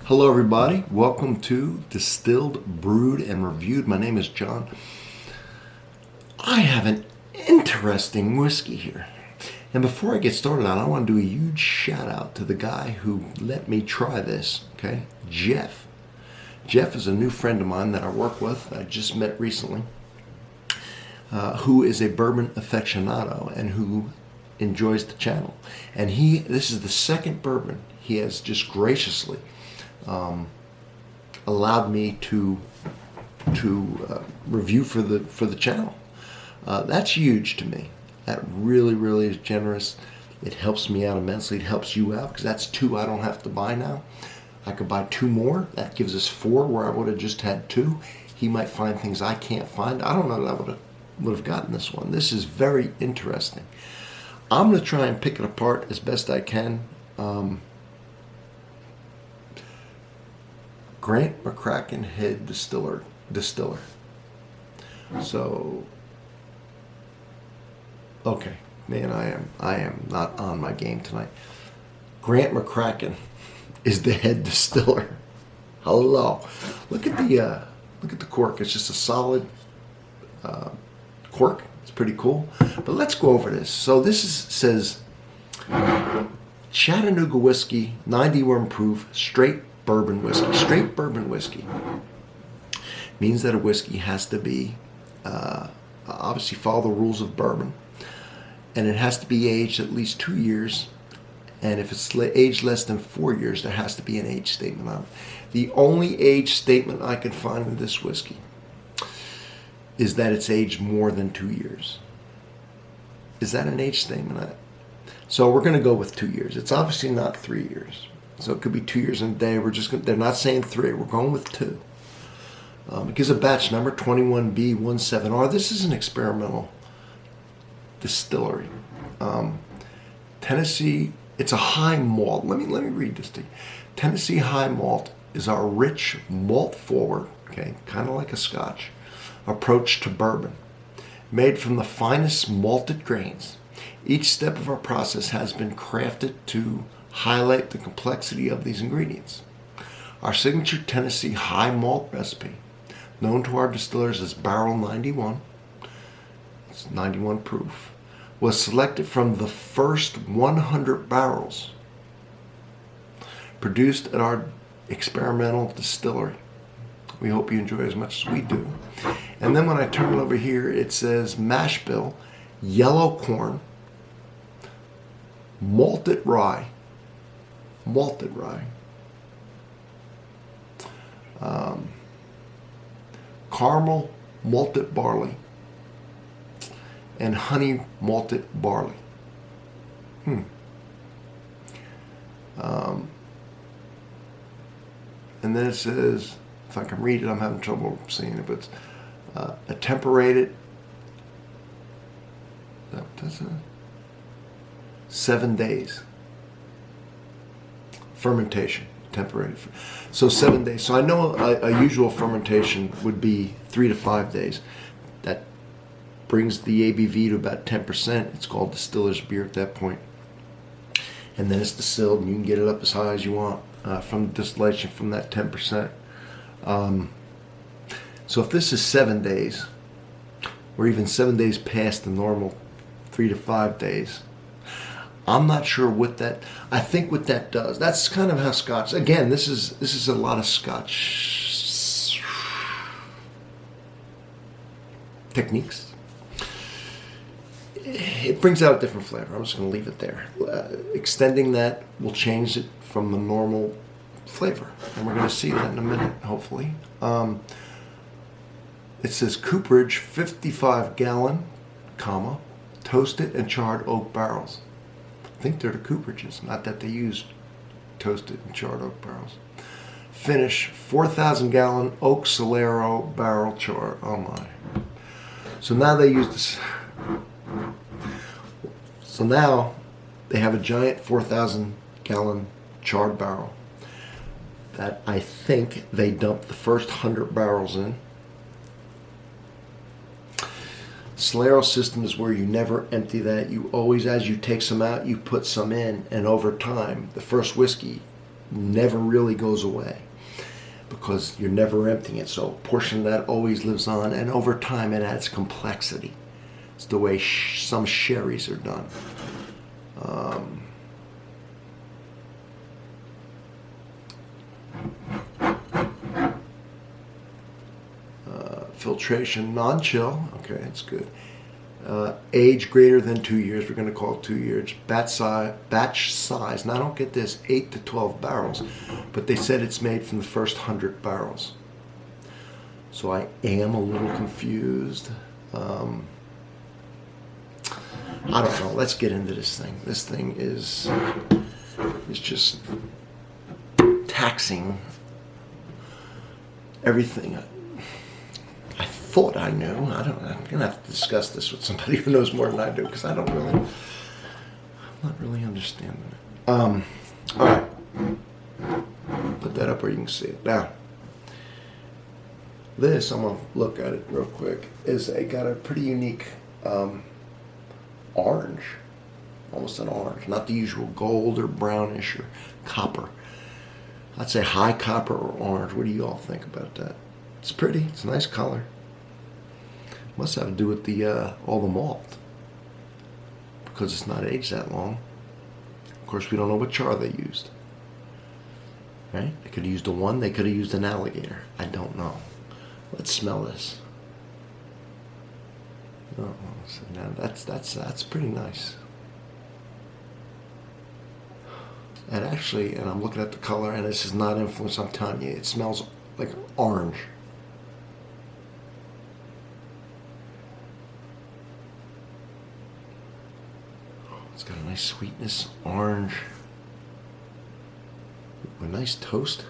Hello everybody, welcome to Distilled, Brewed, and Reviewed. My name is John. I have an interesting whiskey here. And before I get started on it, I want to do a huge shout out to the guy who let me try this, okay? Jeff. Jeff is a new friend of mine that I work with, I just met recently, who is a bourbon aficionado and who enjoys the channel. And this is the second bourbon he has just graciously allowed me to review for the channel. That's huge to me. That really is generous. It helps me out immensely. It helps you out because that's two I don't have to buy now. I could buy two more. That gives us four where I would have just had two. He might find things I can't find. I don't know that I would have gotten this one. This is very interesting. I'm going to try and pick it apart as best I can. Grant McCracken Head Distiller. So, okay, man, I am not on my game tonight. Grant McCracken is the head distiller. Hello, look at the cork. It's just a solid cork. It's pretty cool. But let's go over this. So says Chattanooga whiskey, 91 proof, straight bourbon whiskey. Straight bourbon whiskey means that a whiskey has to be obviously follow the rules of bourbon, and it has to be aged at least 2 years, and if it's aged less than 4 years, there has to be an age statement on it. The only age statement I could find in this whiskey is that it's aged more than 2 years. Is that an age statement? So we're going to go with 2 years. It's obviously not 3 years. So it could be 2 years and a day. They're not saying 3. We're going with 2. It gives a batch number 21B17R. This is an experimental distillery. Tennessee. It's a high malt. Let me read this to you. Tennessee high malt is our rich malt forward, okay, kind of like a Scotch, approach to bourbon, made from the finest malted grains. Each step of our process has been crafted to highlight the complexity of these ingredients. Our signature Tennessee high malt recipe, known to our distillers as Barrel 91, it's 91 proof, was selected from the first 100 barrels produced at our experimental distillery. We hope you enjoy as much as we do. And then when I turn over here, it says Mashbill, yellow corn, malted rye, caramel malted barley, and honey malted barley. And then it says, if I can read it, I'm having trouble seeing it, but it's a temperated, 7 days fermentation, temperated. So 7 days. So I know a usual fermentation would be 3 to 5 days. That brings the ABV to about 10%. It's called distiller's beer at that point. And then it's distilled, and you can get it up as high as you want from distillation from that 10%. So if this is 7 days, or even 7 days past the normal 3 to 5 days, I'm not sure what that. I think what that does. That's kind of how Scotch. Again, this is a lot of Scotch techniques. It brings out a different flavor. I'm just going to leave it there. Extending that will change it from the normal flavor, and we're going to see that in a minute, hopefully. It says cooperage 55-gallon, toasted and charred oak barrels. I think they're the cooperages, not that they use toasted and charred oak barrels. Finish 4,000-gallon oak Solero barrel char. Oh my! So now they use this. So now they have a giant 4,000-gallon charred barrel that I think they dumped the first 100 barrels in. Solero system is where you never empty that. You always, as you take some out, you put some in, and over time, the first whiskey never really goes away because you're never emptying it. So a portion of that always lives on, and over time it adds complexity. It's the way some sherries are done. Filtration, non-chill. Okay, that's good. Age greater than 2 years. We're going to call it 2 years. Batch size. Now I don't get this, 8 to 12 barrels, but they said it's made from the first 100 barrels. So I am a little confused. I don't know. Let's get into this thing. This thing is just taxing everything. I thought I knew. I don't know. I'm going to have to discuss this with somebody who knows more than I do because I'm not really understanding it. All right. Put that up where you can see it. Now, this, I'm going to look at it real quick, got a pretty unique orange. Almost an orange. Not the usual gold or brownish or copper. I'd say high copper or orange. What do you all think about that? It's pretty. It's a nice color. Must have to do with the all the malt because it's not aged that long. Of course, we don't know what char they used. Right? They could have used a one. They could have used an alligator. I don't know. Let's smell this. Oh, so now that's pretty nice. And actually, and I'm looking at the color, and this is not influenced. I'm telling you, it smells like orange. It's got a nice sweetness, orange. A nice toast.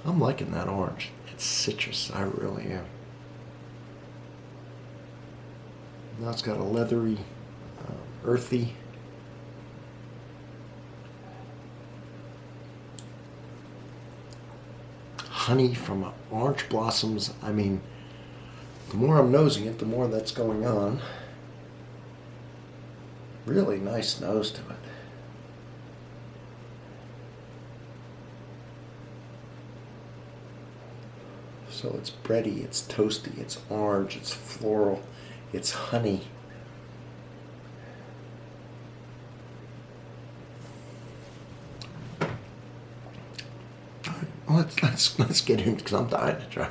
I'm liking that orange. It's citrus. I really am. Now it's got a leathery, earthy. Honey from orange blossoms. I mean, the more I'm nosing it, the more that's going on. Really nice nose to it. So it's bready, it's toasty, it's orange, it's floral, it's honey. All right, let's get into it because I'm dying to try.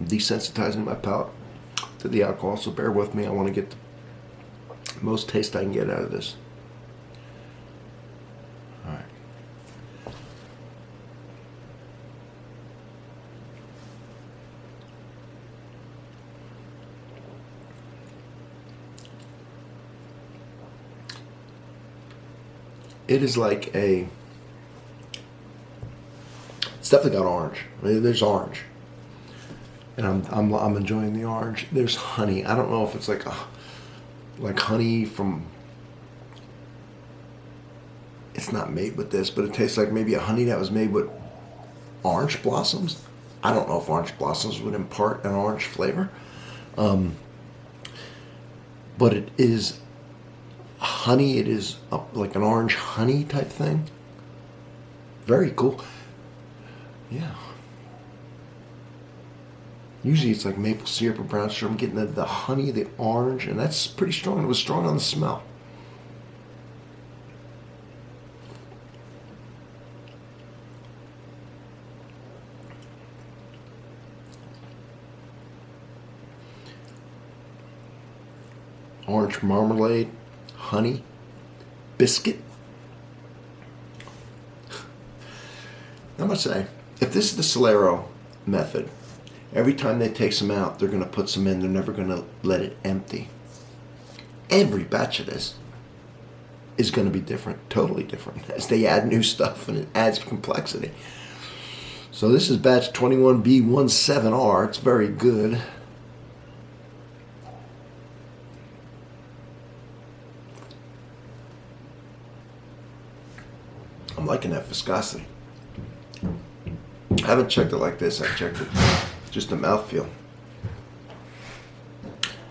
Desensitizing my palate to the alcohol, so bear with me. I want to get the most taste I can get out of this. All right. It is like it's definitely got orange. I mean, there's orange. And I'm enjoying the orange. There's honey. I don't know if it's like honey from. It's not made with this, but it tastes like maybe a honey that was made with orange blossoms. I don't know if orange blossoms would impart an orange flavor, but it is honey. It is like an orange honey type thing. Very cool. Yeah. Usually it's like maple syrup or brown sugar. I'm getting the honey, the orange, and that's pretty strong. It was strong on the smell. Orange marmalade, honey, biscuit. I must say, if this is the Solero method, every time they take some out, they're going to put some in. They're never going to let it empty. Every batch of this is going to be different, totally different, as they add new stuff and it adds complexity. So this is batch 21B17R. It's very good. I'm liking that viscosity. I haven't checked it like this. I checked it just the mouthfeel.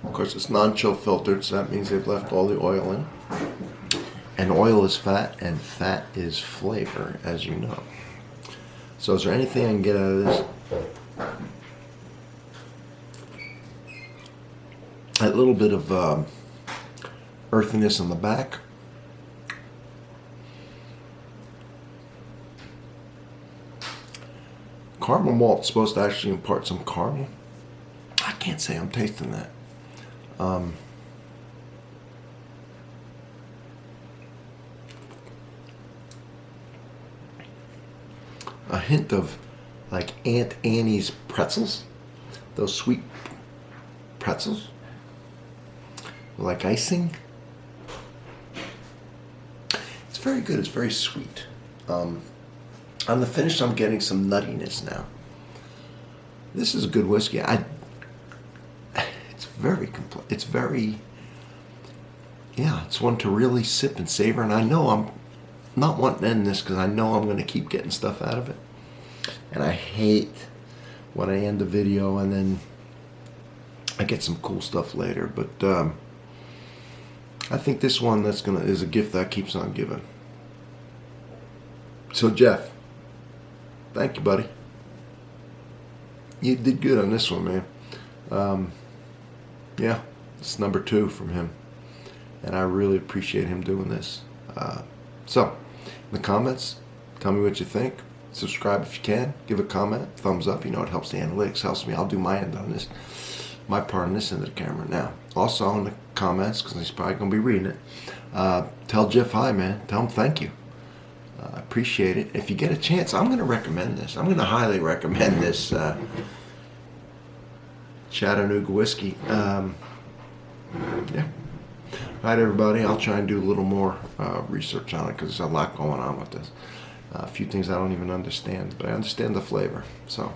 Of course, it's non-chill filtered, so that means they've left all the oil in. And oil is fat, and fat is flavor, as you know. So is there anything I can get out of this? A little bit of earthiness on the back. Caramel malt is supposed to actually impart some caramel. I can't say I'm tasting that. A hint of like Aunt Annie's pretzels, those sweet pretzels, like icing. It's very good. It's very sweet. On the finish, I'm getting some nuttiness now. This is a good whiskey. It's very complete. It's very, yeah, it's one to really sip and savor. And I know I'm not wanting to end this because I know I'm going to keep getting stuff out of it. And I hate when I end the video and then I get some cool stuff later. But I think this one is a gift that keeps on giving. So Jeff, thank you, buddy. You did good on this one, man. Yeah, it's number 2 from him. And I really appreciate him doing this. So, in the comments, tell me what you think. Subscribe if you can. Give a comment. Thumbs up. You know it helps the analytics. Helps me. I'll do my end on this. My part on this end of the camera now. Also in the comments, because he's probably going to be reading it, tell Jeff hi, man. Tell him thank you. I appreciate it. If you get a chance, I'm going to recommend this. I'm going to highly recommend this Chattanooga whiskey. Yeah. All right, everybody. I'll try and do a little more research on it because there's a lot going on with this. A few things I don't even understand, but I understand the flavor. So,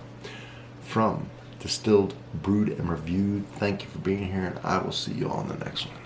from Distilled, Brewed, and Reviewed, thank you for being here, and I will see you all in the next one.